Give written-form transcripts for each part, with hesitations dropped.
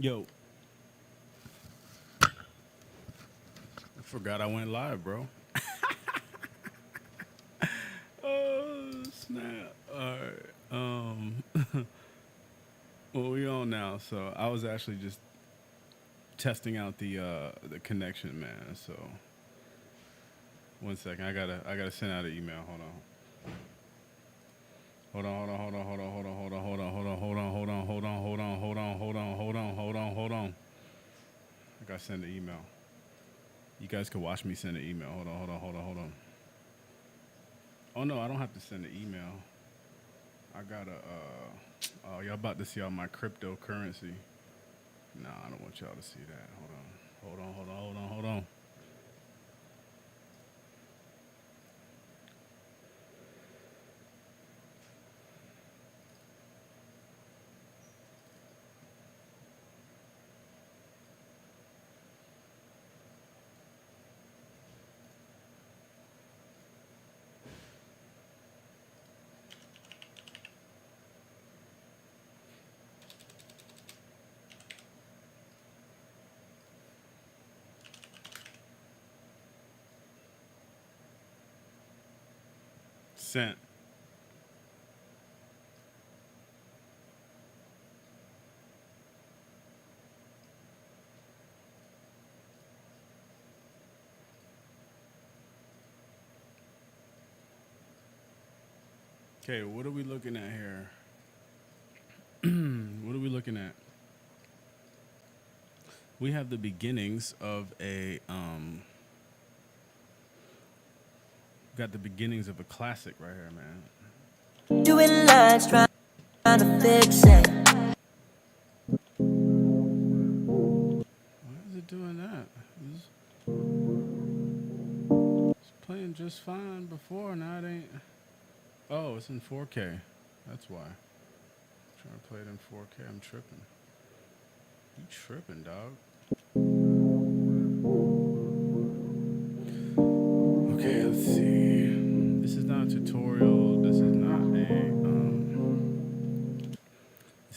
Yo, I forgot I went live, bro. Oh, snap. All right. Well, we on now. So I was actually just testing out the connection, man. So one second, I gotta send out an email. Hold on. Hold on. I gotta send an email. You guys can watch me send an email. Hold on. Oh no, I don't have to send an email. I gotta oh, y'all about to see all my cryptocurrency. No, I don't want y'all to see that. Hold on. Sent. Okay, what are we looking at here? What are we looking at? We have the beginnings of a got the beginnings of a classic right here, man. Doing lines, trying to fix it. Why is it doing that? It's playing just fine before. Now it ain't. Oh, it's in 4K. That's why. I'm trying to play it in 4K. I'm tripping. You tripping, dog? Okay, let's see. This is not a tutorial. This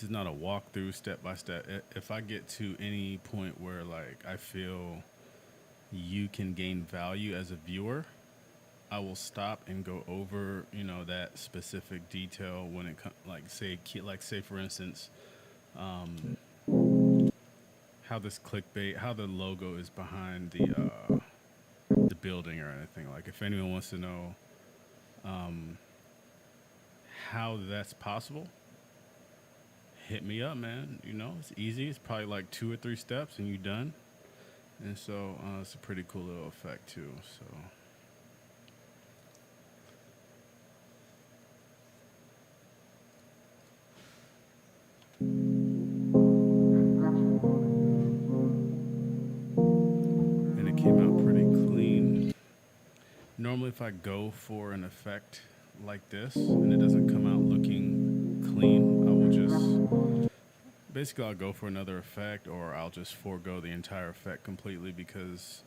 is not a walkthrough step by step. If I get to any point where like I feel you can gain value as a viewer, I will stop and go over, that specific detail when it comes, like say for instance, um, how this clickbait, how the logo is behind the building or anything. Like if anyone wants to know um, how that's possible, hit me up, man. It's easy. It's probably like 2 or 3 steps and you done. And so it's a pretty cool little effect too. So and it came out pretty clean. Normally, if I go for an effect like this and it doesn't come out looking clean, I will just basically I'll go for another effect or I'll just forego the entire effect completely because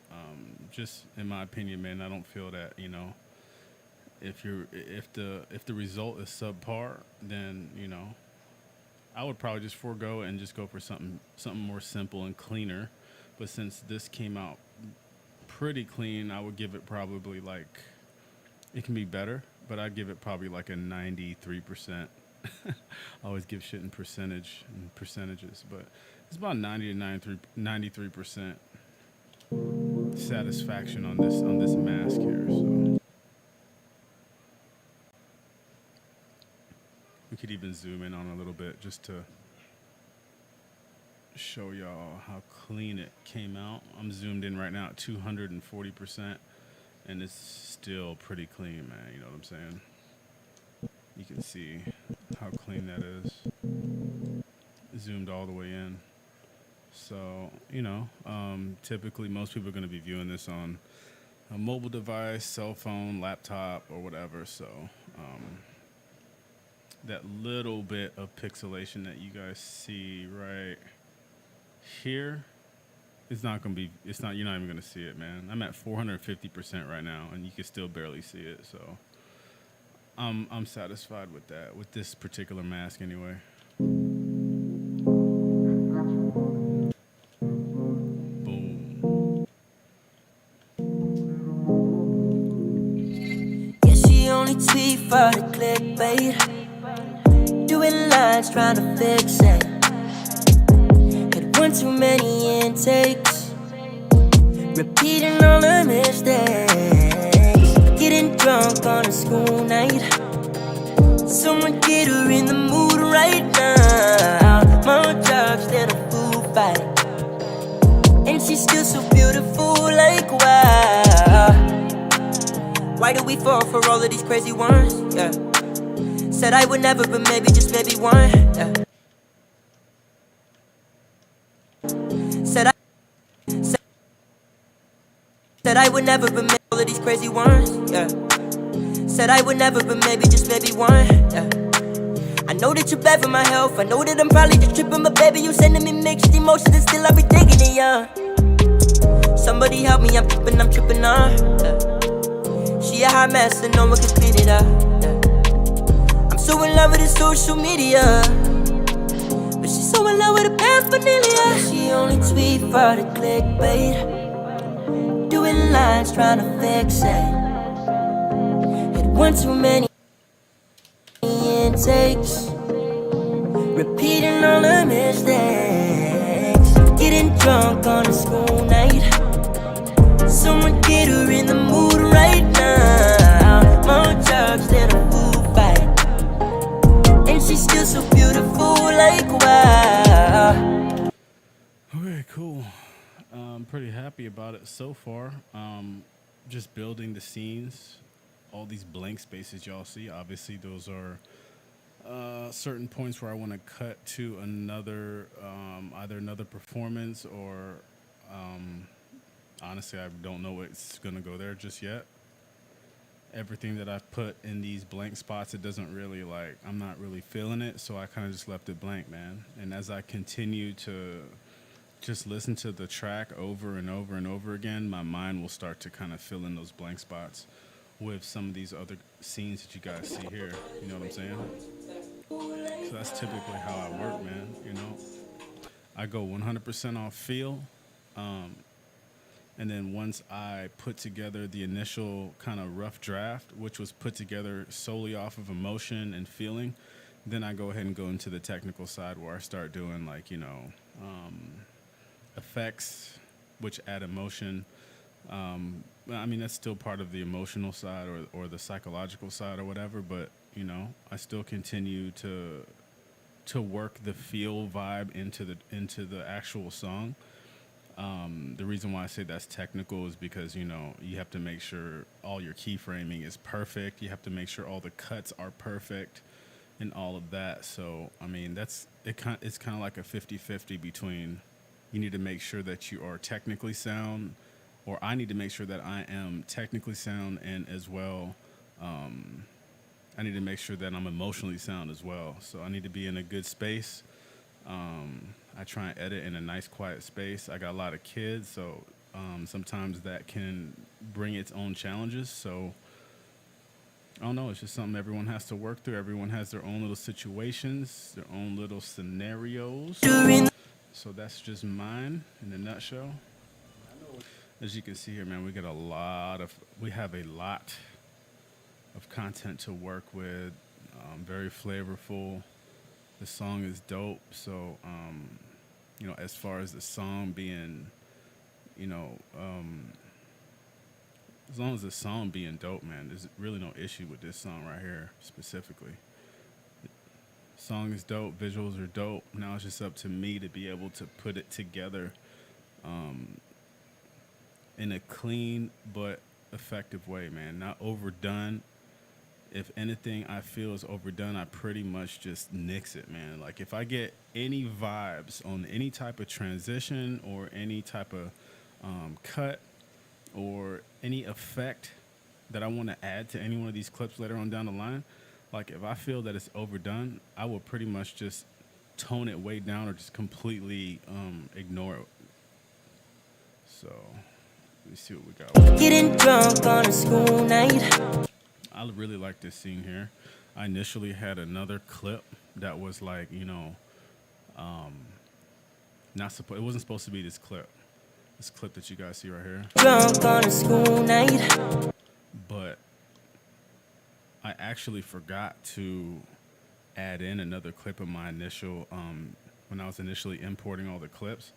just in my opinion, man, I don't feel that if the result is subpar, then I would probably just forego it and just go for something more simple and cleaner. But since this came out pretty clean, I would give it probably like it can be better, but I'd give it probably like a 93%. I always give shit in percentages, but it's about 90 to 93% satisfaction on this mask here. So we could even zoom in on a little bit just to show y'all how clean it came out. I'm zoomed in right now at 240%, and it's still pretty clean, man. You know what I'm saying? You can see how clean that is. Zoomed all the way in. So, typically most people are going to be viewing this on a mobile device, cell phone, laptop, or whatever. So, that little bit of pixelation that you guys see right here, you're not even going to see it, man. I'm at 450% right now, and you can still barely see it. So, I'm satisfied with that, with this particular mask anyway. trying to fix it. Had one too many intakes, repeating all the mistakes. Getting drunk on a school night. Someone get her in the mood right now. More drugs than a food fight, and she's still so beautiful, like wow. Why do we fall for all of these crazy ones? Yeah. Said I would never, but maybe, just maybe one. Yeah. Said I would never, but maybe all of these crazy ones. Yeah. Said I would never, but maybe, just maybe one. Yeah. I know that you're bad for my health. I know that I'm probably just tripping, but baby, you sending me mixed emotions, and still I be thinking of ya. Somebody help me, I'm tripping on. Yeah. She a hot mess and no one can clean it up. Yeah. I'm so in love with the social media, but she's so in love with the paraphernalia. She only tweet for the clickbait, doing lines trying to fix it. Had one too many intakes, repeating all the mistakes. Getting drunk on a school night. Someone get her in the mood right now. More drugs than a food fight, and she's still so beautiful, like wow. Okay, cool. I'm pretty happy about it so far. Just building the scenes, all these blank spaces y'all see. Obviously, those are certain points where I want to cut to another, either another performance or, honestly, I don't know what's going to go there just yet. Everything that I've put in these blank spots, it doesn't really I'm not really feeling it. So I kind of just left it blank, man. And as I continue to just listen to the track over and over and over again, my mind will start to kind of fill in those blank spots with some of these other scenes that you guys see here. You know what I'm saying? So that's typically how I work, man. You know, I go 100% off feel. And then once I put together the initial kind of rough draft, which was put together solely off of emotion and feeling, then I go ahead and go into the technical side where I start doing effects, which add emotion. I mean, that's still part of the emotional side or the psychological side or whatever, but you know, I still continue to work the feel vibe into the actual song. The reason why I say that's technical is because, you know, you have to make sure all your keyframing is perfect. You have to make sure all the cuts are perfect and all of that. So, I mean, it's kind of like a 50-50 between you need to make sure that you are technically sound, or I need to make sure that I am technically sound, and as well, I need to make sure that I'm emotionally sound as well. So I need to be in a good space. I try and edit in a nice, quiet space. I got a lot of kids, so sometimes that can bring its own challenges. So I don't know. It's just something everyone has to work through. Everyone has their own little situations, their own little scenarios. So that's just mine in a nutshell. As you can see here, man, we have a lot of content to work with. Very flavorful. The song is dope. So, you know, as far as the song being, you know, as long as the song being dope, man, there's really no issue with this song right here specifically. Song is dope, visuals are dope. Now it's just up to me to be able to put it together in a clean but effective way, man. Not overdone. If anything I feel is overdone, I pretty much just nix it, man. Like if I get any vibes on any type of transition or any type of cut or any effect that I want to add to any one of these clips later on down the line, like if I feel that it's overdone, I will pretty much just tone it way down or just completely ignore it. So let me see what we got. Getting drunk on a school night. I really like this scene here. I initially had another clip that was like, you know, it wasn't supposed to be this clip that you guys see right here. Drunk on a school night. But I actually forgot to add in another clip of my initial when I was initially importing all the clips.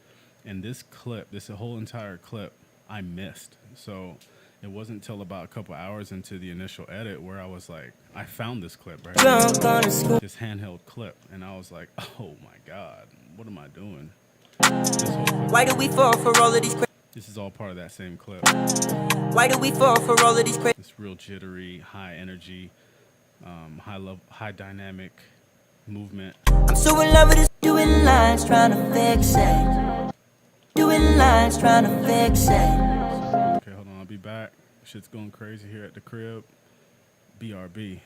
And this clip, this whole entire clip, I missed. So it wasn't until about a couple hours into the initial edit where I was like, I found this clip right here, this handheld clip, and I was like, oh my god, what am I doing? This whole clip, Why do we fall for all of these this is all part of that same clip. Why do we fall for all of these This real jittery, high energy, high dynamic movement. I'm so in love with this. Doing lines, trying to fix it. Doing lines, trying to fix it. Okay, hold on, I'll be back. Shit's going crazy here at the crib. BRB.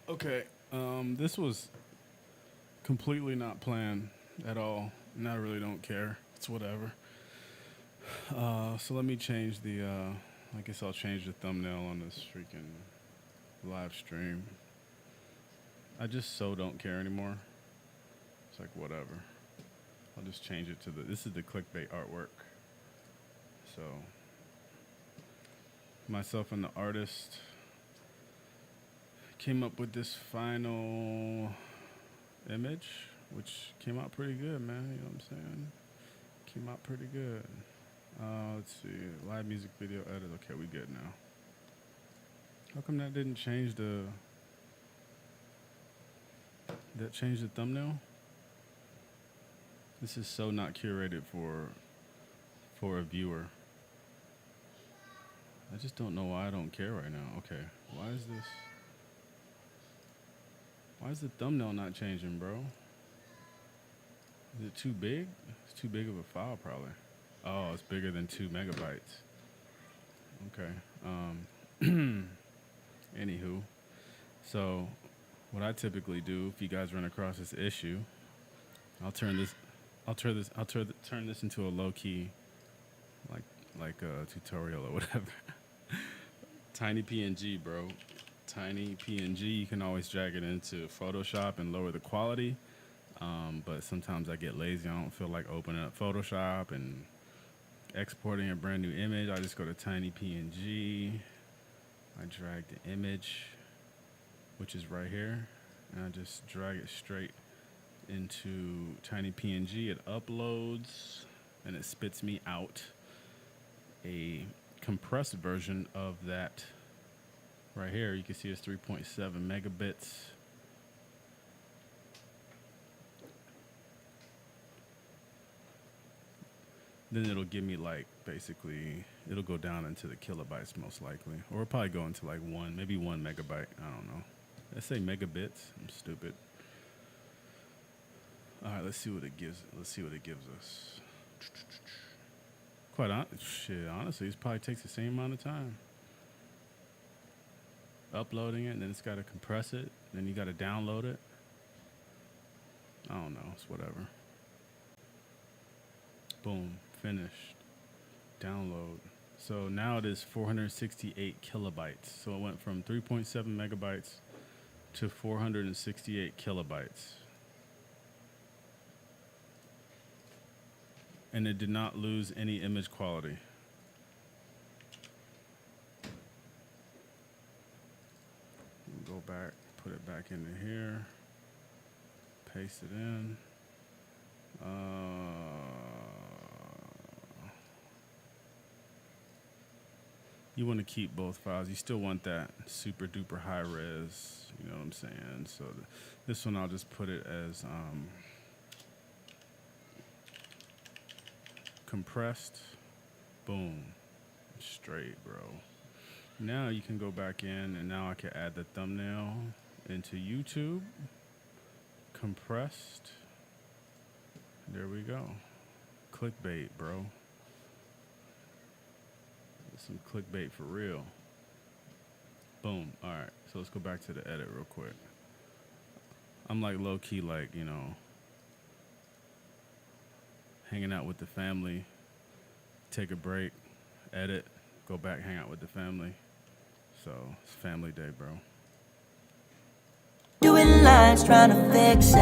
Okay, this was completely not planned at all, and I really don't care. It's whatever. So let me change the. I guess I'll change the thumbnail on this freaking live stream. I just so don't care anymore. It's like whatever. I'll just change it to the. This is the clickbait artwork. So myself and the artist came up with this final image, which came out pretty good, man. You know what I'm saying? Came out pretty good. Let's see. Live music video edit. Okay, we good now. How come that didn't change the... That changed the thumbnail? This is so not curated for a viewer. I just don't know why I don't care right now. Okay, why is this... Why is the thumbnail not changing, bro? Is it too big? It's too big of a file, probably. Oh, it's bigger than 2 megabytes. Okay. Anywho, so what I typically do, if you guys run across this issue, turn this into a low key, like a tutorial or whatever. Tiny PNG, bro. Tiny PNG. You can always drag it into Photoshop and lower the quality. But sometimes I get lazy. I don't feel like opening up Photoshop and exporting a brand new image. I just go to Tiny PNG. I drag the image, which is right here, and I just drag it straight into Tiny PNG. It uploads, and it spits me out a compressed version of that right here. You can see it's 3.7 megabits. Then it'll give me like, basically, it'll go down into the kilobytes most likely. Or it'll probably go into like maybe 1 megabyte. I don't know. Let's say megabits. I'm stupid. All right, let's see what it gives. Let's see what it gives us. Honestly, it probably takes the same amount of time. Uploading it, and then it's got to compress it. Then you got to download it. I don't know. It's whatever. Boom. Finished. Download. So now it is 468 kilobytes. So it went from 3.7 megabytes to 468 kilobytes. And it did not lose any image quality. Go back, put it back into here, paste it in. You want to keep both files. You still want that super duper high res, you know what I'm saying? So this one I'll just put it as compressed. Boom. Straight, bro. Now you can go back in, and now I can add the thumbnail into YouTube. Compressed. There we go. Clickbait, bro. Some clickbait for real. Boom. All right. So let's go back to the edit real quick. I'm like low key, like, you know, hanging out with the family, take a break, edit, go back, hang out with the family. So it's family day, bro. Doing lines, trying to fix it.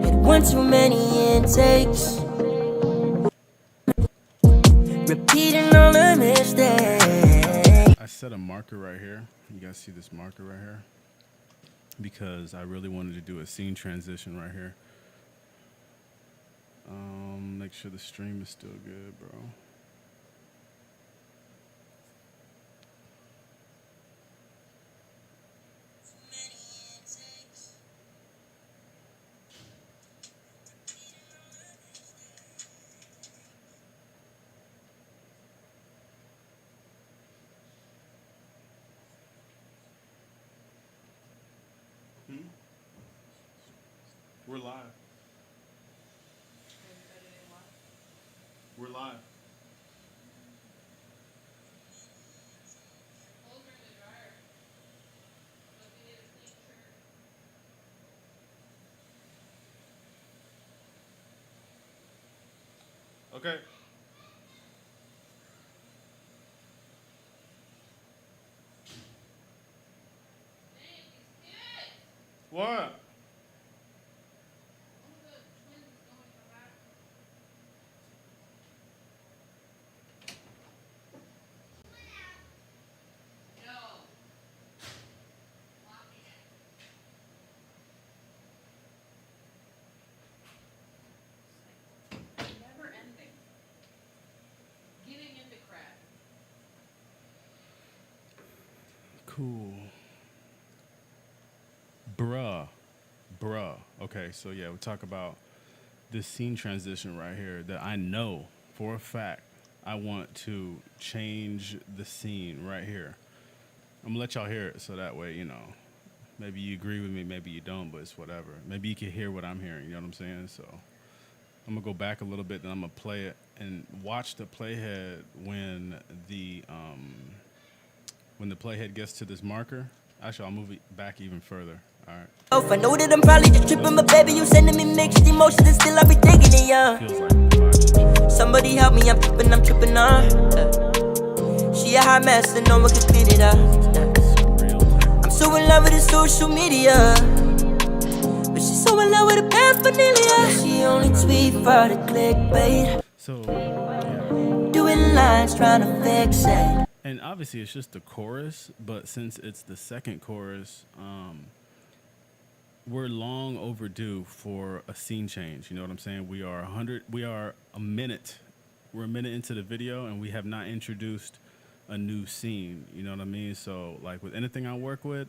Had one too many intakes. Repeating all the mistakes. I set a marker right here. You guys see this marker right here? Because I really wanted to do a scene transition right here. Make sure the stream is still good, bro. We're live. We're live. Okay. What? Cool. Bruh. Okay, so yeah, we talk about this scene transition right here that I know for a fact I want to change the scene right here. I'm gonna let y'all hear it so that way, you know, Maybe you agree with me, maybe you don't, but it's whatever. Maybe you can hear what I'm hearing. You know what I'm saying? So I'm gonna go back a little bit, then I'm gonna play it and watch the playhead the um, when the playhead gets to this marker. Actually, I'll move it back even further. All right. I know that I'm probably just tripping, but baby, you sending me mixed emotions, and still I be digging it, yeah. Feels like the vibe should change. Somebody help me, I'm tripping on. She a hot mess, and no one can clean it up. I'm so in love with the social media, but she's so in love with the paraphernalia. She only tweet for the clickbait. So, yeah. Doing lines, trying to fix it. And obviously, it's just the chorus, but since it's the second chorus, we're long overdue for a scene change. You know what I'm saying? We are a minute. We're a minute into the video, and we have not introduced a new scene. You know what I mean? So, like with anything I work with,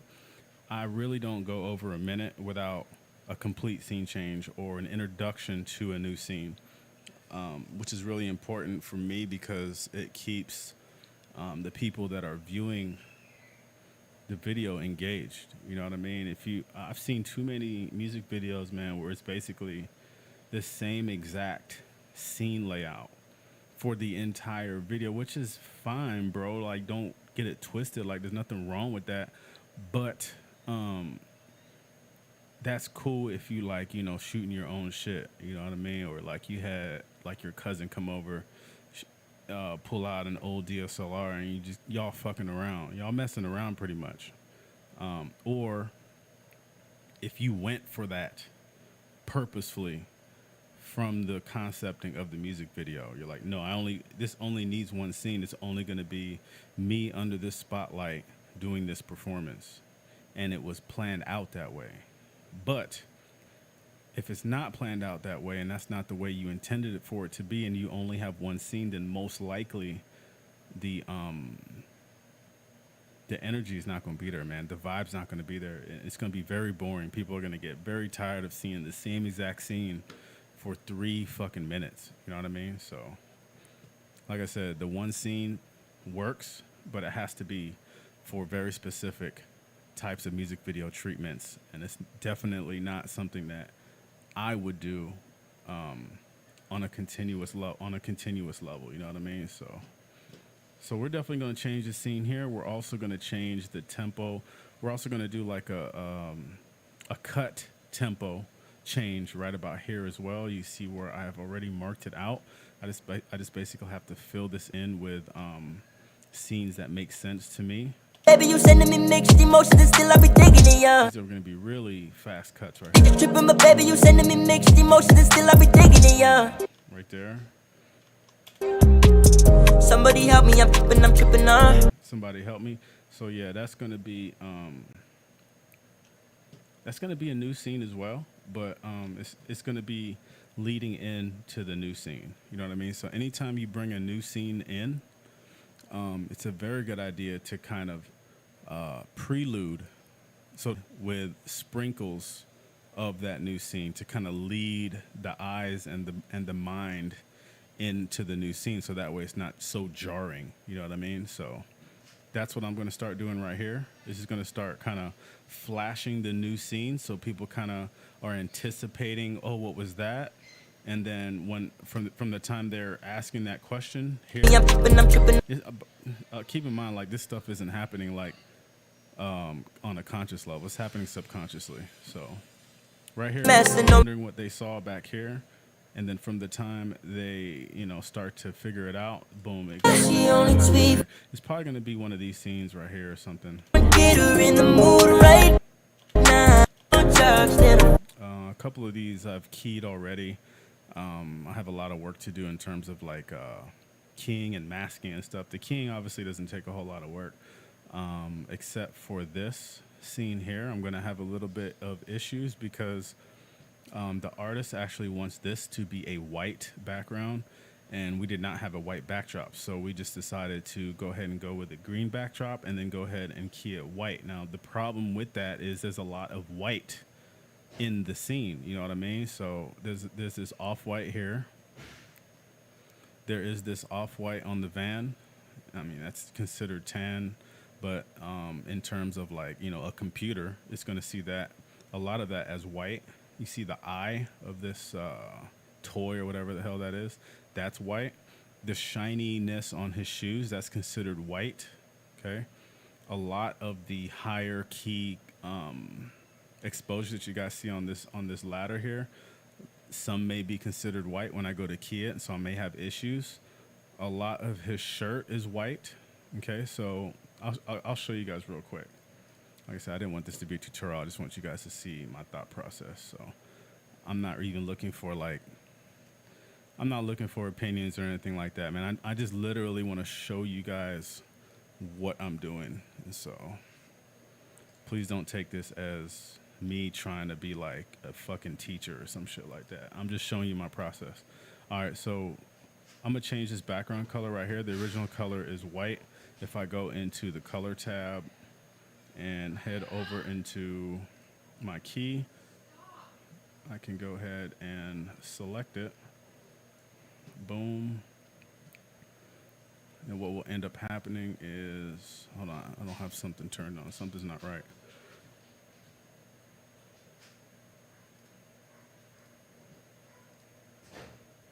I really don't go over a minute without a complete scene change or an introduction to a new scene, which is really important for me because it keeps the people that are viewing the video engaged. You know what I mean? I've seen too many music videos, man, where it's basically the same exact scene layout for the entire video, which is fine, bro. Like, don't get it twisted. Like, there's nothing wrong with that. But that's cool if you like, you know, shooting your own shit. You know what I mean? Or like you had like your cousin come over, pull out an old DSLR and y'all fucking around. Y'all messing around pretty much. Or if you went for that purposefully from the concepting of the music video, you're like, no, this only needs one scene. It's only going to be me under this spotlight doing this performance. And it was planned out that way. But if it's not planned out that way and that's not the way you intended it for it to be, and you only have one scene, then most likely the energy is not going to be there, man. The vibe's not going to be there. It's going to be very boring. People are going to get very tired of seeing the same exact scene for 3 fucking minutes. You know what I mean? So, like I said, the one scene works, but it has to be for very specific types of music video treatments, and it's definitely not something that I would do on a continuous level. You know what I mean? So we're definitely going to change the scene here. We're also going to change the tempo. We're also going to do like a cut tempo change right about here as well. You see where I have already marked it out. I just basically have to fill this in with scenes that make sense to me. Baby, you sending me mixed emotions, and still I be digging it, yeah. These are going to be really fast cuts right here. Tripping, but baby, you sending me mixed emotions, and still I be digging it, yeah. Right there. Somebody help me, I'm tripping on. Somebody help me. So yeah, that's going to be a new scene as well, but it's going to be leading into the new scene. You know what I mean? So anytime you bring a new scene in, it's a very good idea to kind of prelude, so with sprinkles of that new scene to kind of lead the eyes and the mind into the new scene, so that way it's not so jarring. You know what I mean? So that's what I'm going to start doing right here. This is going to start kind of flashing the new scene, so people kind of are anticipating, oh, what was that? And then when from the time they're asking that question, here, keep in mind, like, this stuff isn't happening like on a conscious level. It's happening subconsciously. So right here, wondering what they saw back here, and then from the time they start to figure it out, boom, it goes right. It's probably going to be one of these scenes right here or something. A couple of these I've keyed already. I have a lot of work to do in terms of like keying and masking and stuff. The keying obviously doesn't take a whole lot of work, except for this scene here. I'm going to have a little bit of issues because the artist actually wants this to be a white background, and we did not have a white backdrop. So we just decided to go ahead and go with a green backdrop and then go ahead and key it white. Now, the problem with that is there's a lot of white in the scene, you know what I mean? So there's this off-white here. There is this off-white on the van. I mean, that's considered tan. But in terms of like, you know, a computer, it's going to see that a lot of that as white. You see the eye of this toy or whatever the hell that is, that's white. The shininess on his shoes, that's considered white. Okay. A lot of the higher key exposure that you guys see on this ladder here, some may be considered white when I go to key it, so I may have issues. A lot of his shirt is white. Okay, so I'll show you guys real quick. Like I said, I didn't want this to be a tutorial. I just want you guys to see my thought process. So I'm not even looking for like, I'm not looking for opinions or anything like that, man. I just literally want to show you guys what I'm doing. And so please don't take this as me trying to be like a fucking teacher or some shit like that. I'm just showing you my process. All right, so I'm gonna change this background color right here. The original color is white. If I go into the color tab and head over into my key, I can go ahead and select it. Boom. And what will end up happening is, hold on, I don't have something turned on. Something's not right.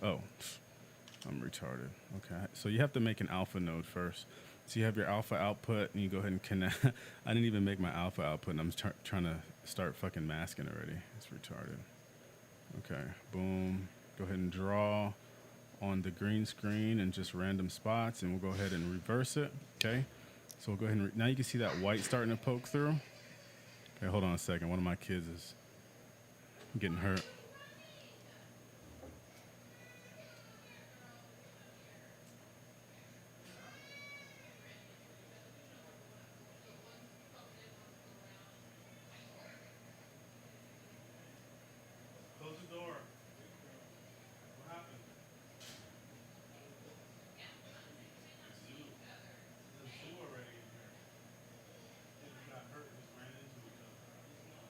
Oh, I'm retarded. Okay, so you have to make an alpha node first. So you have your alpha output, and you go ahead and connect. I didn't even make my alpha output, and I'm trying to start fucking masking already. It's retarded. Okay, boom. Go ahead and draw on the green screen and just random spots, and we'll go ahead and reverse it. Okay, so we'll go ahead and now you can see that white starting to poke through. Okay, hold on a second. One of my kids is getting hurt. Close the door. What happened? Zoo. There's a zoo already in here. Kids got hurt, just ran into each other.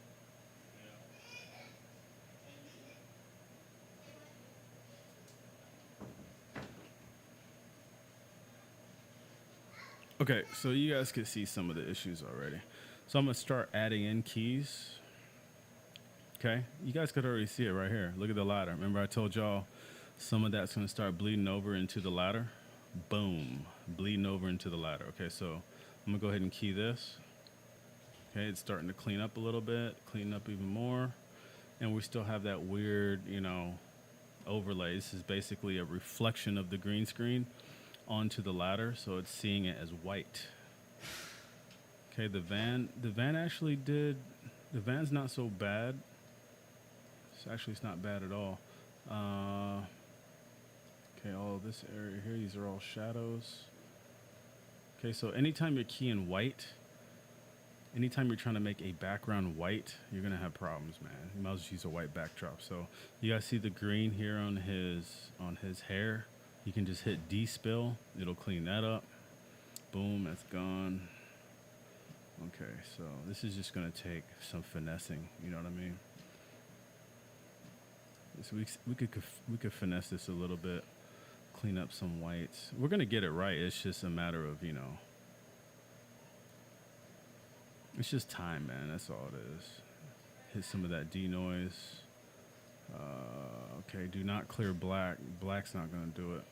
Yeah. Okay, so you guys can see some of the issues already. So I'm gonna start adding in keys. Okay, you guys could already see it right here. Look at the ladder. Remember I told y'all some of that's gonna start bleeding over into the ladder? Boom, bleeding over into the ladder. Okay, so I'm gonna go ahead and key this. Okay, it's starting to clean up a little bit, clean up even more. And we still have that weird, you know, overlay. This is basically a reflection of the green screen onto the ladder, so it's seeing it as white. Okay, the van actually did, the van's not so bad. It's not bad at all. Okay, all of this area here, these are all shadows. Okay, so anytime you're keying white, anytime you're trying to make a background white, you're gonna have problems, man. You might as well use a white backdrop. So you guys see the green here on his hair. You can just hit despill. It'll clean that up. Boom, that's gone. Okay, so this is just gonna take some finessing. You know what I mean? So we could finesse this a little bit, clean up some whites. We're gonna get it right. It's just a matter of, you know, it's just time, man. That's all it is. Hit some of that denoise. Okay, do not clear black. Black's not gonna do it.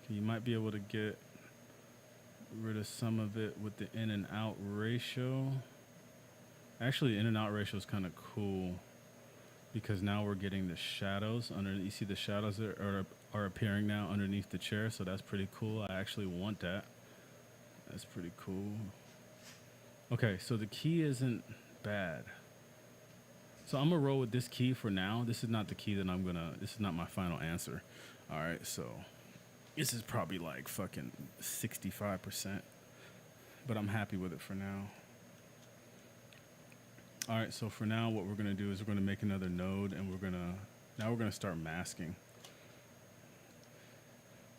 Okay, you might be able to get rid of some of it with the in and out ratio. Actually, in and out ratio is kind of cool because now we're getting the shadows under. You see the shadows that are appearing now underneath the chair, so that's pretty cool. I actually want that. That's pretty cool. Okay, so the key isn't bad. So I'm gonna roll with this key for now. This is not the key that this is not my final answer. All right, so this is probably like fucking 65%, but I'm happy with it for now. All right, so for now, what we're gonna do is we're gonna make another node, and now we're gonna start masking.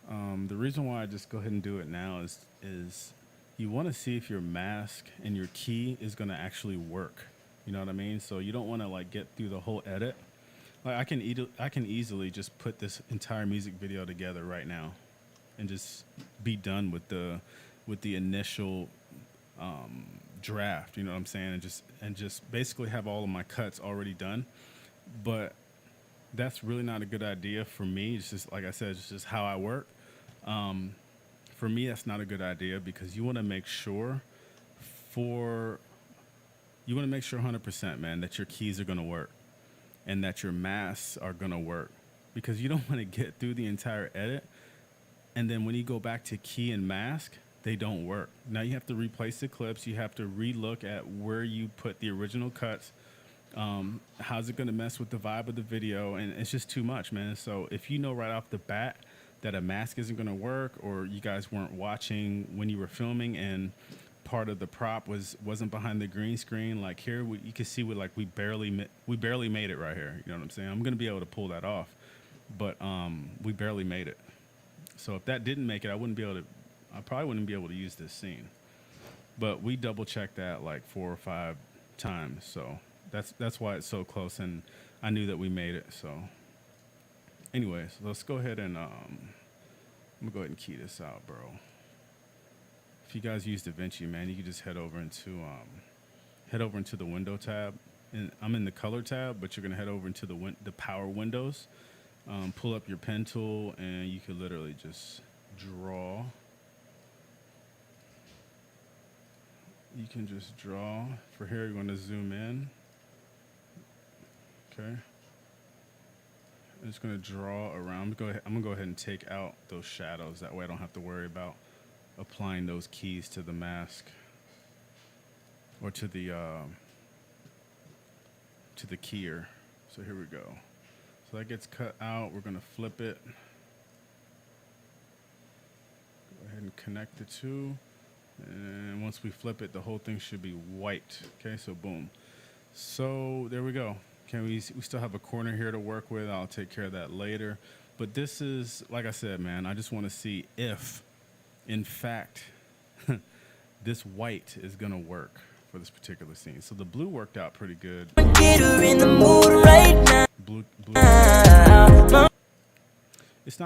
The reason why I just go ahead and do it now is you want to see if your mask and your key is gonna actually work. You know what I mean? So you don't want to like get through the whole edit. Like I can easily just put this entire music video together right now. and just be done with the initial draft. You know what I'm saying? And just basically have all of my cuts already done. But that's really not a good idea for me. It's just like I said, it's just how I work. For me, that's not a good idea because you want to make sure for you want to make sure 100%, man, that your keys are going to work and that your masks are going to work because you don't want to get through the entire edit and then when you go back to key and mask, they don't work. Now you have to replace the clips. You have to relook at where you put the original cuts. How's it going to mess with the vibe of the video? And it's just too much, man. So if you know right off the bat that a mask isn't going to work, or you guys weren't watching when you were filming and part of the prop wasn't behind the green screen, like here you can see we barely made it right here. You know what I'm saying? I'm going to be able to pull that off, but we barely made it. So if that didn't make it, I probably wouldn't be able to use this scene. But we double checked that like 4 or 5 times. So that's why it's so close, and I knew that we made it. So anyways, let's go ahead and I'm gonna go ahead and key this out, bro. If you guys use Davinci, man, you can just head over into the window tab. And I'm in the color tab, but you're gonna head over into the power windows. Pull up your pen tool, and you can literally just draw. You can just draw. For here, you're going to zoom in. Okay. I'm just going to draw around. I'm going to go ahead and take out those shadows. That way I don't have to worry about applying those keys to the mask or to the keyer. So here we go. So that gets cut out. We're going to flip it. Go ahead and connect the two. And once we flip it, the whole thing should be white. Okay, so boom. So there we go. Okay, we still have a corner here to work with. I'll take care of that later. But this is, like I said, man, I just want to see if, in fact, this white is going to work for this particular scene. So the blue worked out pretty good. Get her in the mood right now. Blue. This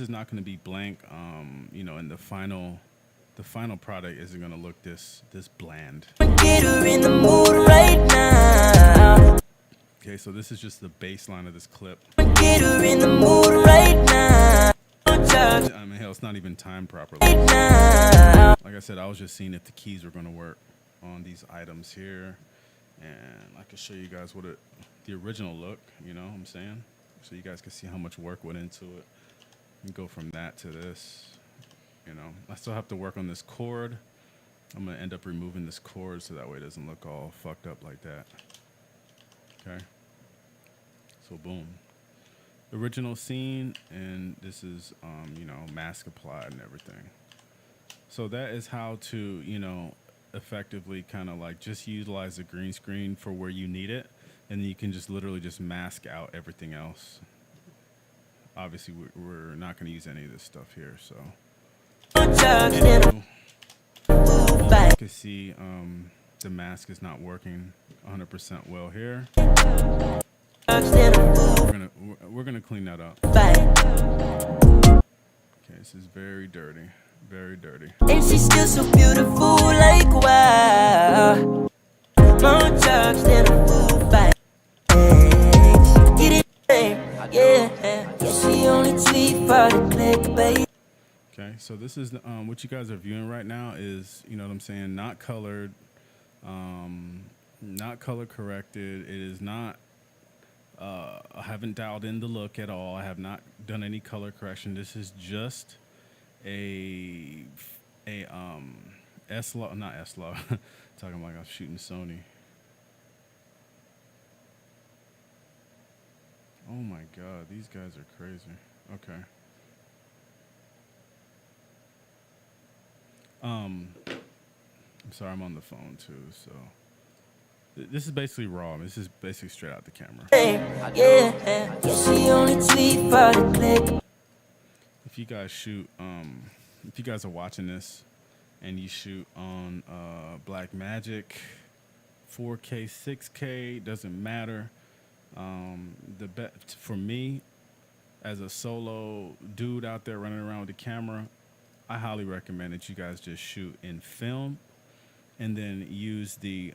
is not gonna be blank. And the final product isn't gonna look this bland. Get her in the mood right now. Okay, so this is just the baseline of this clip. Get her in the mood right now. I mean, hell, it's not even timed properly. Now. Like I said, I was just seeing if the keys were gonna work on these items here, and I can show you guys the original look. You know what I'm saying? So you guys can see how much work went into it. And go from that to this. You know, I still have to work on this cord. I'm gonna end up removing this cord so that way it doesn't look all fucked up like that. Okay. So boom. Original scene, and this is mask applied and everything. So that is how to effectively kind of like just utilize the green screen for where you need it, and then you can just literally just mask out everything else. Obviously, we're not going to use any of this stuff here, so. You can see the mask is not working 100% well here. We're gonna clean that up. Okay, this is very dirty, very dirty. And she's still so beautiful, like wow. More drugs than a food fight. Get it, yeah. She only tweet for the clickbait. Okay, so this is what you guys are viewing right now is, you know what I'm saying, not colored, not color corrected. It is not. I haven't dialed in the look at all. I have not done any color correction. This is just a S-Log, not S-Log. Talking like I'm shooting Sony. Oh my God, these guys are crazy. Okay. I'm sorry, I'm on the phone too, so. This is basically raw. This is basically straight out the camera. Yeah, she only tweet for the click. If you guys shoot, if you guys are watching this and you shoot on Blackmagic, 4K, 6K, doesn't matter. For me, as a solo dude out there running around with the camera, I highly recommend that you guys just shoot in film, and then use the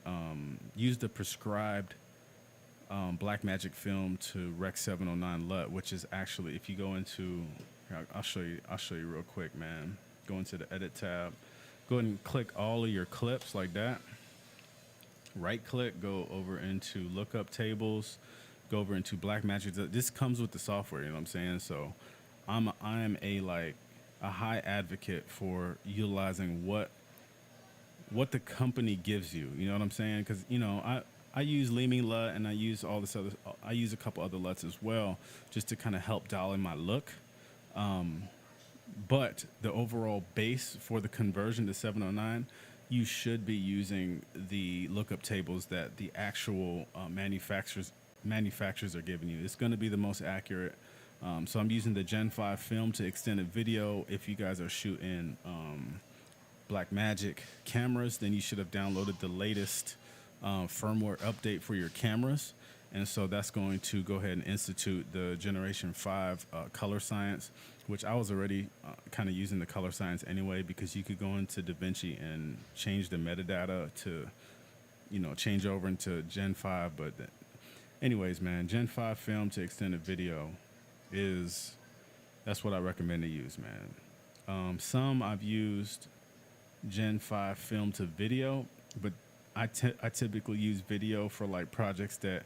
prescribed Blackmagic film to Rec 709 LUT, which is actually, if you go into, I'll show you real quick, man. Go into the edit tab, go ahead and click all of your clips like that. Right click, go over into lookup tables, go over into Blackmagic. This comes with the software, you know what I'm saying? So I am a high advocate for utilizing what the company gives you, you know what I'm saying? Because, you know, I use Leeming LUT, and I use all this other, I use a couple other LUTs as well, just to kind of help dial in my look. But the overall base for the conversion to 709, you should be using the lookup tables that the actual manufacturers are giving you. It's going to be the most accurate. So I'm using the Gen 5 film to extended video. If you guys are shooting Blackmagic cameras, then you should have downloaded the latest firmware update for your cameras. And so that's going to go ahead and institute the Generation 5 color science, which I was already kind of using the color science anyway, because you could go into Davinci and change the metadata to, you know, change over into Gen 5. But anyways, man, Gen 5 film to extended video that's what I recommend to use, man. Some I've used Gen 5 film to video, but I typically use video for like projects that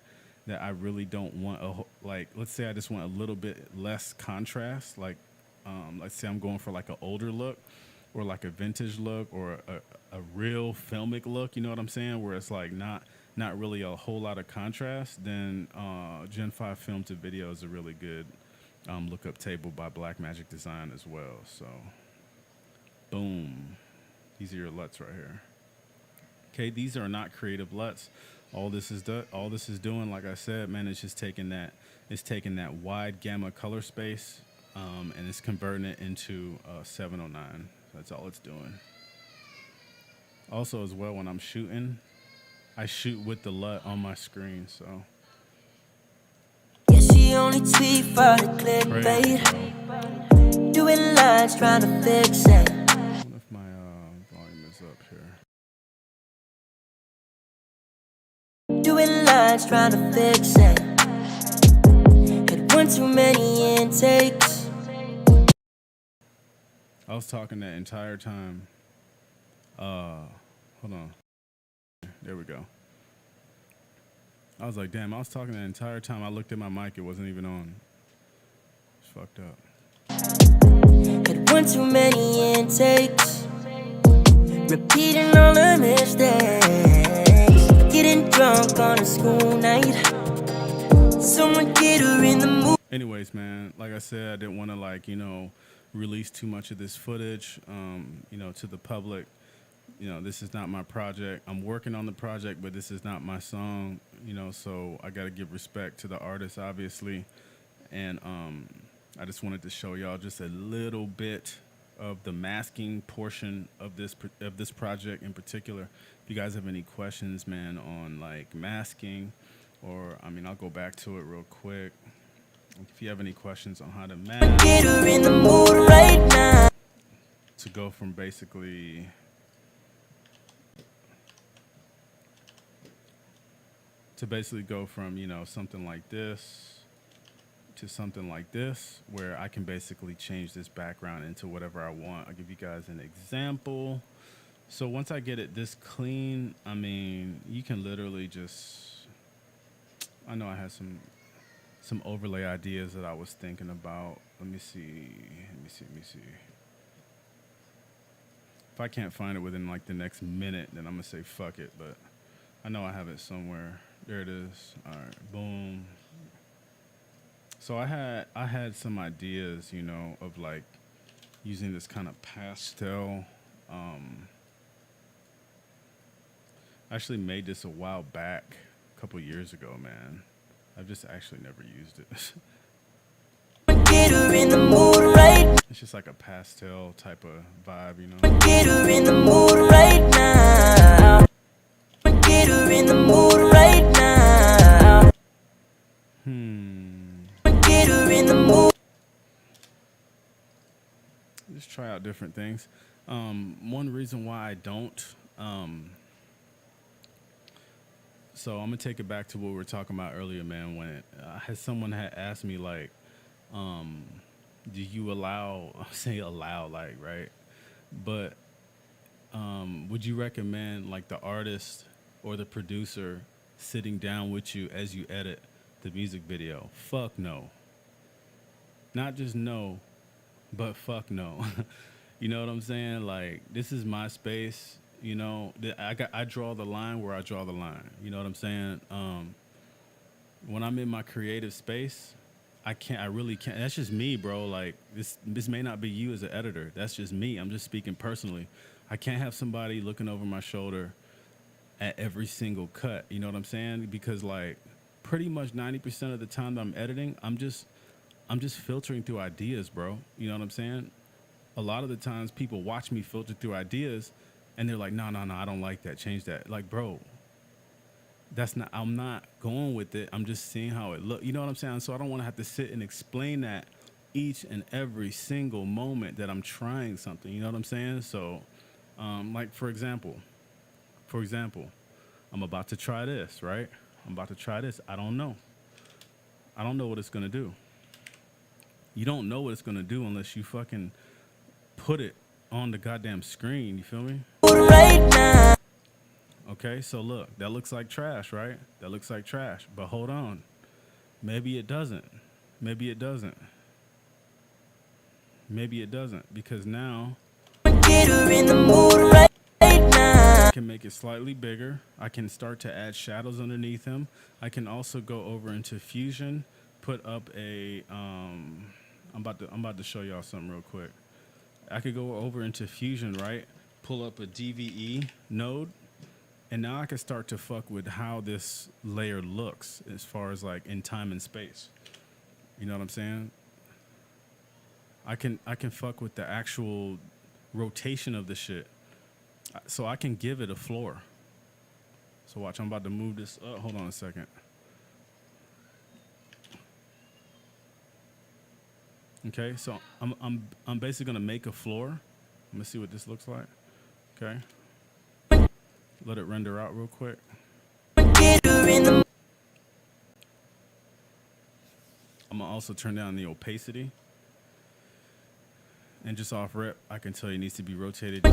I really don't want like, let's say I just want a little bit less contrast, like let's say I'm going for like an older look, or like a vintage look, or a real filmic look, you know what I'm saying, where it's like not really a whole lot of contrast. Then Gen 5 film to video is a really good lookup table by Blackmagic Design as well. So boom, these are your LUTs right here. Okay, these are not creative LUTs. All this is doing, like I said, man, it's just taking that wide gamma color space, and it's converting it into 709. That's all it's doing. Also, as well, when I'm shooting, I shoot with the LUT on my screen. So yeah, she only tweet for the clickbait, doing lines trying to fix it. I wonder if my volume is up here. Doing lines trying to fix it. Had one too many intakes. I was talking that entire time. Hold on. There we go. I was like, damn, I was talking the entire time. I looked at my mic, it wasn't even on. It's fucked up. Had one too many intakes. Repeating all the mistakes. Getting drunk on a school night. Someone get her in the mood. Anyways, man, like I said, I didn't want to, like, you know, release too much of this footage, you know, to the public. You know, this is not my project. I'm working on the project, but this is not my song, you know, so I got to give respect to the artist, obviously. And I just wanted to show y'all just a little bit of the masking portion of this project in particular. If you guys have any questions, man, on like masking, or I mean, I'll go back to it real quick. If you have any questions on how to mask, get her in the mood right now. To go from basically go from, you know, something like this to something like this, where I can basically change this background into whatever I want. I'll give you guys an example. So once I get it this clean, I mean, you can literally just, I know I had some overlay ideas that I was thinking about. Let me see. If I can't find it within like the next minute, then I'm gonna say fuck it, but I know I have it somewhere. There it is. All right, boom. So I had some ideas, you know, of like using this kind of pastel. I actually made this a while back, a couple years ago, man. I've just actually never used it. Get her in the mood right. It's just like a pastel type of vibe, you know. Get her in the mood right now. Get her in the mood right now. Get her in the mood. just try out different things. One reason why I don't. So I'm gonna take it back to what we were talking about earlier, man. When someone had asked me like, do you allow? I'm saying allow, like, right? But would you recommend like the artist or the producer sitting down with you as you edit the music video? Fuck no. Not just no, but fuck no. You know what I'm saying? Like, this is my space. You know, I draw the line where I draw the line. You know what I'm saying? When I'm in my creative space, I really can't. That's just me, bro. Like, this may not be you as an editor. That's just me. I'm just speaking personally. I can't have somebody looking over my shoulder at every single cut. You know what I'm saying? Because like pretty much 90% of the time that I'm editing, I'm just filtering through ideas, bro. You know what I'm saying? A lot of the times people watch me filter through ideas and they're like, no, no, no, I don't like that. Change that. Like, bro, I'm not going with it. I'm just seeing how it look. You know what I'm saying? So I don't want to have to sit and explain that each and every single moment that I'm trying something. You know what I'm saying? So, like, for example, I'm about to try this, right? I'm about to try this. I don't know. I don't know what it's going to do. You don't know what it's going to do unless you fucking put it on the goddamn screen. You feel me? Okay, so look, that looks like trash, right? That looks like trash. But hold on. Maybe it doesn't. Maybe it doesn't. Maybe it doesn't. Because now I can make it slightly bigger. I can start to add shadows underneath him. I can also go over into Fusion, put up a I'm about to show y'all something real quick. I could go over into Fusion, right? Pull up a DVE node, and now I can start to fuck with how this layer looks as far as like in time and space. You know what I'm saying? I can fuck with the actual rotation of the shit. So I can give it a floor. So watch, I'm about to move this up. Hold on a second. Okay, so I'm basically gonna make a floor. I'm gonna see what this looks like. Okay. Let it render out real quick. I'm gonna also turn down the opacity. And just off rip, I can tell you it needs to be rotated.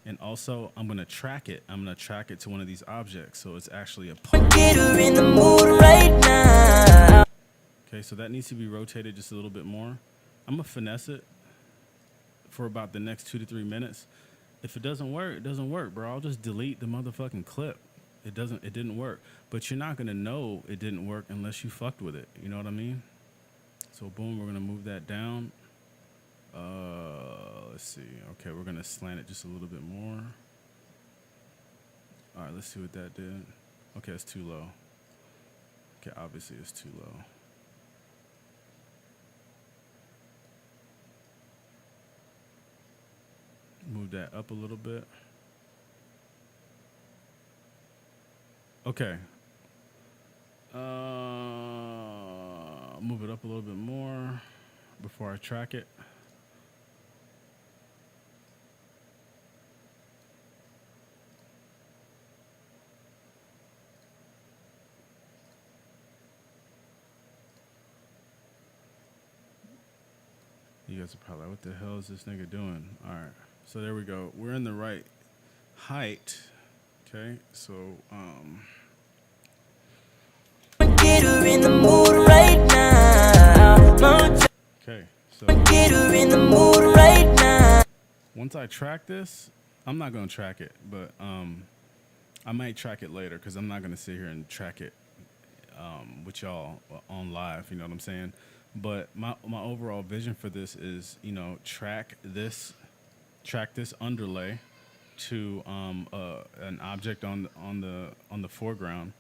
And also, I'm gonna track it. I'm gonna track it to one of these objects, so it's actually a part. Okay, so that needs to be rotated just a little bit more. I'm gonna finesse it for about the next 2 to 3 minutes. If it doesn't work, it doesn't work, bro. I'll just delete the motherfucking clip. It didn't work. But you're not gonna know it didn't work unless you fucked with it. You know what I mean? So boom, we're gonna move that down. Let's see. Okay, we're gonna slant it just a little bit more. All right, let's see what that did. Okay, it's too low. Okay, obviously it's too low. Move that up a little bit. Okay. Move it up a little bit more before I track it. You guys are probably like, what the hell is this nigga doing? All right. So there we go. We're in the right height. Okay. So, okay. So once I track this, I'm not going to track it, but I might track it later because I'm not going to sit here and track it with y'all on live. You know what I'm saying? But my overall vision for this is, you know, track this underlay to an object on the foreground.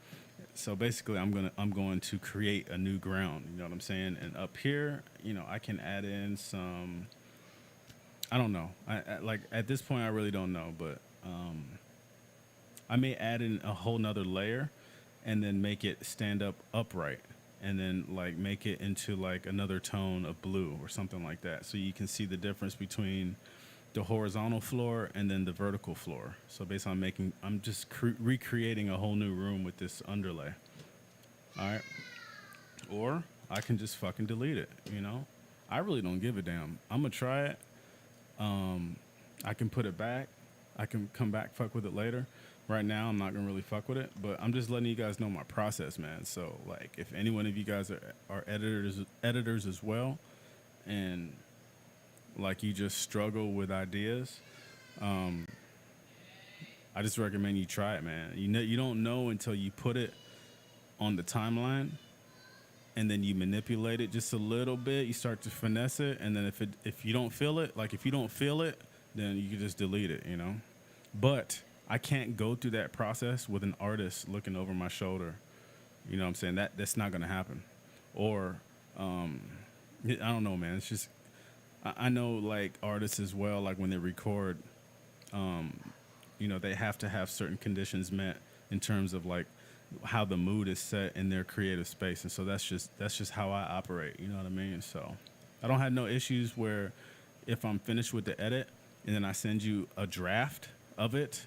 So basically, I'm going to create a new ground. You know what I'm saying? And up here, you know, I can add in some. I don't know. I like at this point, I really don't know, but I may add in a whole nother layer, and then make it stand up upright. and then like make it into like another tone of blue or something like that, so you can see the difference between the horizontal floor and then the vertical floor. So based on I'm just recreating a whole new room with this underlay. All right. Or I can just fucking delete it, you know? I really don't give a damn. I'm gonna try it. I can put it back. I can come back, fuck with it later. Right now, I'm not gonna really fuck with it, but I'm just letting you guys know my process, man. So like, if any one of you guys are editors as well, and like you just struggle with ideas, I just recommend you try it, man. You don't know until you put it on the timeline, and then you manipulate it just a little bit. You start to finesse it, and then if you don't feel it, then you can just delete it, you know. But I can't go through that process with an artist looking over my shoulder. You know what I'm saying? That's not gonna happen. Or I don't know, man. It's just I know like artists as well. Like when they record, you know, they have to have certain conditions met in terms of like how the mood is set in their creative space, and so that's just how I operate. You know what I mean? So I don't have no issues where if I'm finished with the edit and then I send you a draft of it,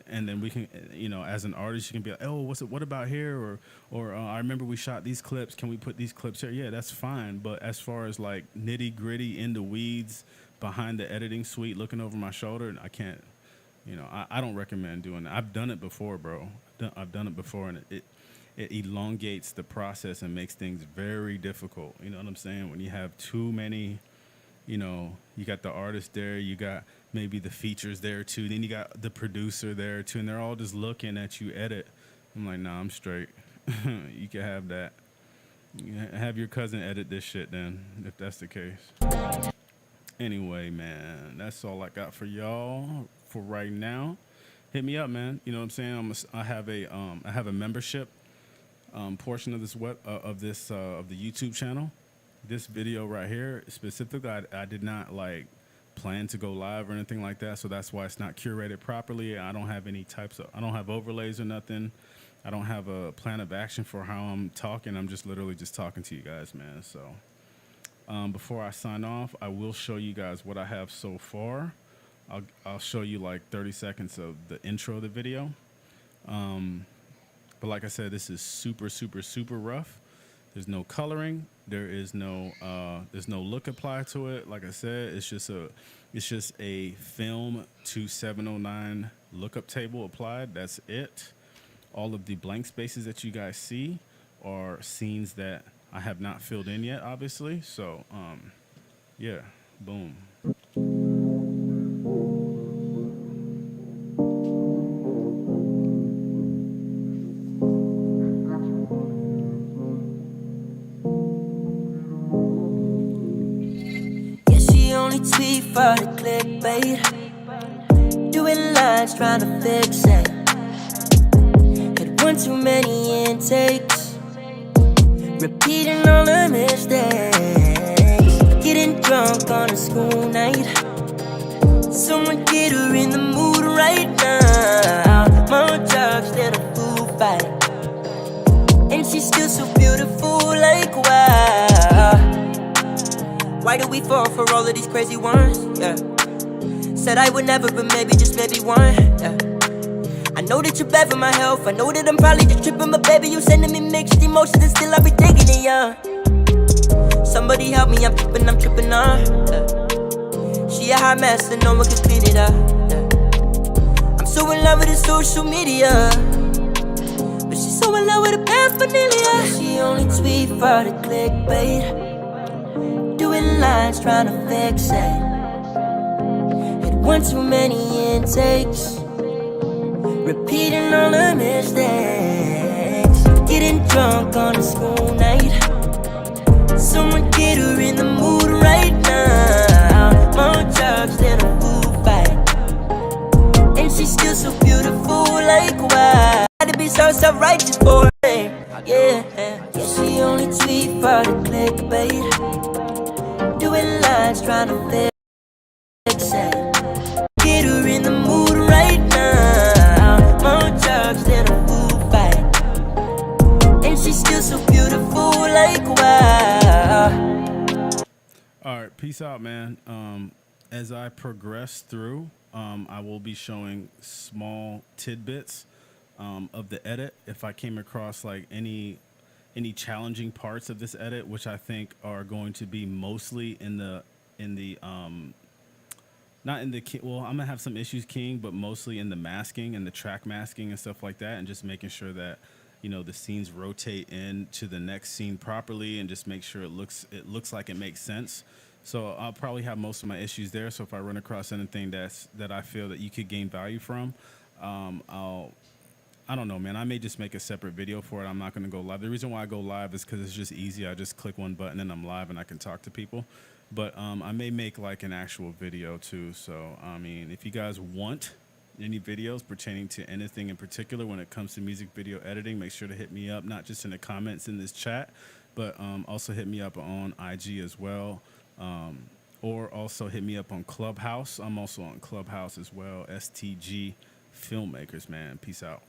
and then we can, you know, as an artist, you can be like, oh, what about here? Or I remember we shot these clips. Can we put these clips here? Yeah, that's fine. But as far as like nitty gritty in the weeds behind the editing suite, looking over my shoulder, I can't, you know, I don't recommend doing that. I've done it before, bro. I've done it before, and it elongates the process and makes things very difficult. You know what I'm saying? When you have too many, you know, you got the artist there, you got maybe the features there too, then you got the producer there too, and they're all just looking at you edit. I'm like, nah, I'm straight. You can have that. You have your cousin edit this shit then, if that's the case. Anyway, man, that's all I got for y'all for right now. Hit me up, man. You know what I'm saying? I have a membership portion of this of the YouTube channel. This video right here specifically, I did not like plan to go live or anything like that, so that's why it's not curated properly. I don't have I don't have overlays or nothing. I don't have a plan of action for how I'm talking. I'm just literally just talking to you guys, man. So before I sign off, I will show you guys what I have so far. I'll show you like 30 seconds of the intro of the video. But like I said, this is super, super, super rough. There's no coloring. There's no look applied to it. Like I said, it's just a film to 709 lookup table applied. That's it. All of the blank spaces that you guys see are scenes that I have not filled in yet, obviously. So, yeah, boom. Tweet for the clickbait, doing lines trying to fix it. Had one too many intakes, repeating all the mistakes. Getting drunk on a school night, someone get her in the mood right now. More drugs than a food fight, and she's still so beautiful, like wow. Why do we fall for all of these crazy ones? Yeah. Said I would never, but maybe, just maybe one. Yeah. I know that you're bad for my health. I know that I'm probably just tripping, but baby, you sending me mixed emotions, and still I be taking it, yeah. Somebody help me, I'm tripping on. Yeah. She a hot mess, and no one can clean it up. Yeah. I'm so in love with the social media, but she's so in love with the paraphernalia. She only tweet for the clickbait, doing lines trying to fix it. Had one too many intakes, repeating all the mistakes. Getting drunk on a school night, someone get her in the mood right now. More drugs than a food fight, and she's still so beautiful, like wow. Had to be so self-righteous for her, yeah. She only tweet for the clickbait, doing lines trying to fix it. Get her in the mood right now. More drugs than a food fight, and she's still so you beautiful like wow. All right, peace out, man. As I progress through, I will be showing small tidbits of the edit. If I came across like any challenging parts of this edit, which I think are going to be mostly in the not in the well, I'm gonna have some issues keying, but mostly in the masking and the track masking and stuff like that, and just making sure that the scenes rotate into the next scene properly, and just make sure it looks like it makes sense. So I'll probably have most of my issues there. So if I run across anything that I feel that you could gain value from, I'll I don't know, man. I may just make a separate video for it. I'm not going to go live. The reason why I go live is because it's just easy. I just click one button and I'm live and I can talk to people. But I may make like an actual video too. So, I mean, if you guys want any videos pertaining to anything in particular when it comes to music video editing, make sure to hit me up, not just in the comments in this chat, but also hit me up on IG as well. Or also hit me up on Clubhouse. I'm also on Clubhouse as well. STG Filmmakers, man. Peace out.